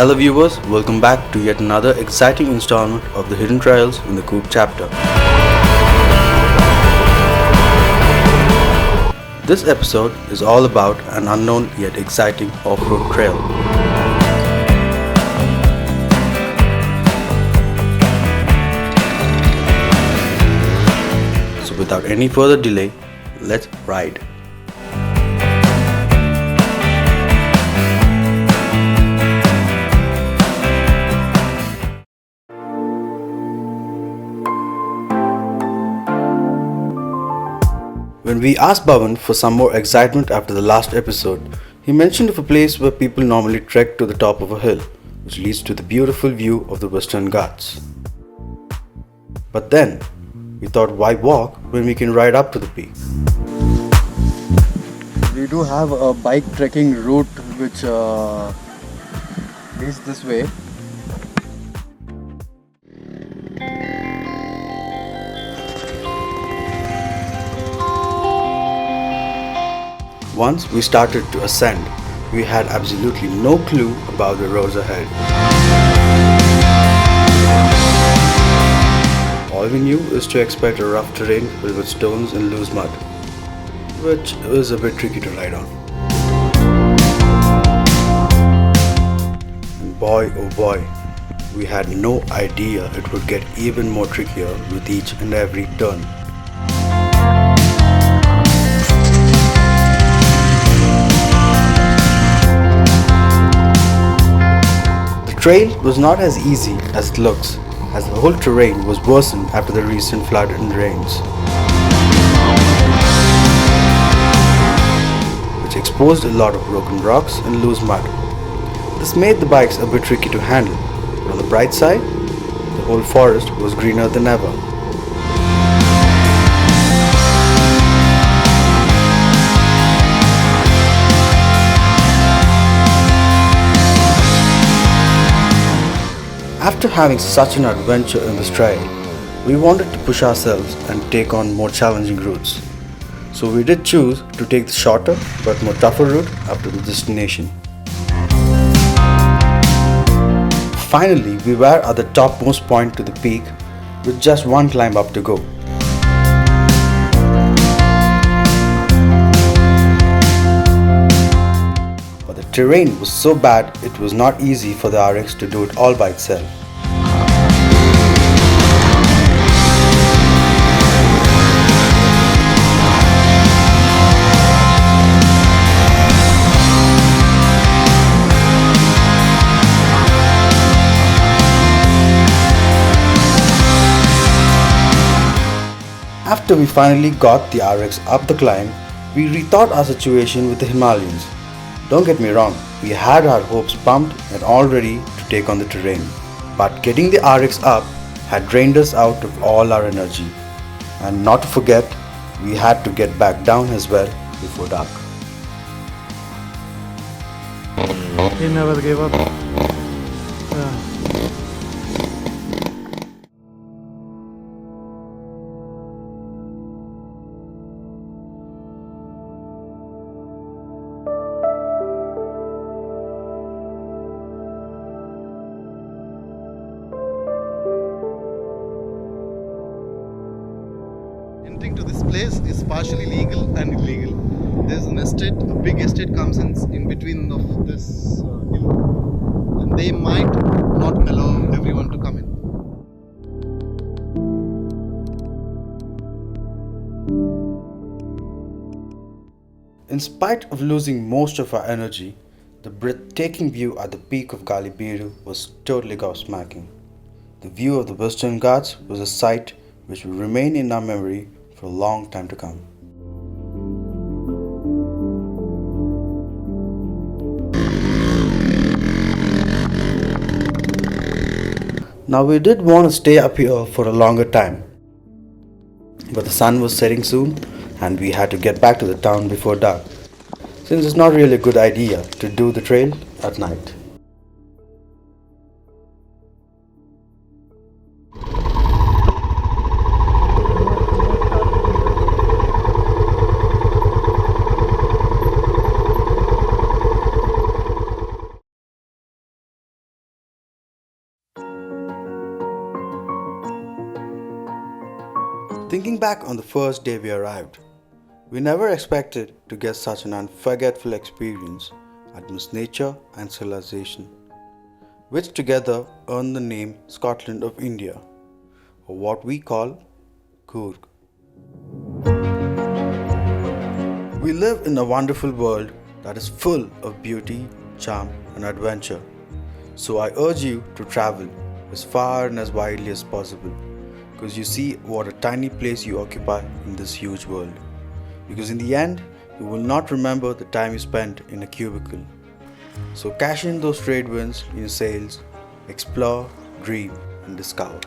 Hello viewers, welcome back to yet another exciting installment of the Hidden Trails in the Coorg chapter. This episode is all about an unknown yet exciting off-road trail. So without any further delay, let's ride. When we asked Bhavan for some more excitement after the last episode, he mentioned of a place where people normally trek to the top of a hill, which leads to the beautiful view of the Western Ghats. But then, we thought why walk when we can ride up to the peak? We do have a bike trekking route which leads this way. Once we started to ascend, we had absolutely no clue about the roads ahead. All we knew is to expect a rough terrain filled with stones and loose mud, which was a bit tricky to ride on. And boy oh boy, we had no idea it would get even more trickier with each and every turn. The trail was not as easy as it looks, as the whole terrain was worsened after the recent flood and rains, which exposed a lot of broken rocks and loose mud. This made the bikes a bit tricky to handle, but on the bright side, the whole forest was greener than ever. After having such an adventure in this trail, we wanted to push ourselves and take on more challenging routes. So we did choose to take the shorter but more tougher route up to the destination. Finally, we were at the topmost point to the peak with just one climb up to go. But the terrain was so bad it was not easy for the RX to do it all by itself. After we finally got the RX up the climb, we rethought our situation with the Himalayans. Don't get me wrong, we had our hopes pumped and all ready to take on the terrain. But getting the RX up had drained us out of all our energy. And not to forget, we had to get back down as well before dark. He never gave up. Yeah. Entering to this place is partially legal and illegal. There's an estate, a big estate comes in between of this hill, and they might not allow everyone to come in. In spite of losing most of our energy, the breathtaking view at the peak of Galibiru was totally gobsmacking. The view of the Western Ghats was a sight which will remain in our memory for a long time to come. Now we did want to stay up here for a longer time, but the sun was setting soon and we had to get back to the town before dark, since it's not really a good idea to do the trail at night. back on the first day we arrived, we never expected to get such an unforgettable experience amidst nature and civilization, which together earn the name Scotland of India, or what we call Coorg. We live in a wonderful world that is full of beauty, charm, and adventure. So I urge you to travel as far and as widely as possible, because you see what a tiny place you occupy in this huge world. Because in the end, you will not remember the time you spent in a cubicle. So cash in those trade winds in your sails, explore, dream, and discover.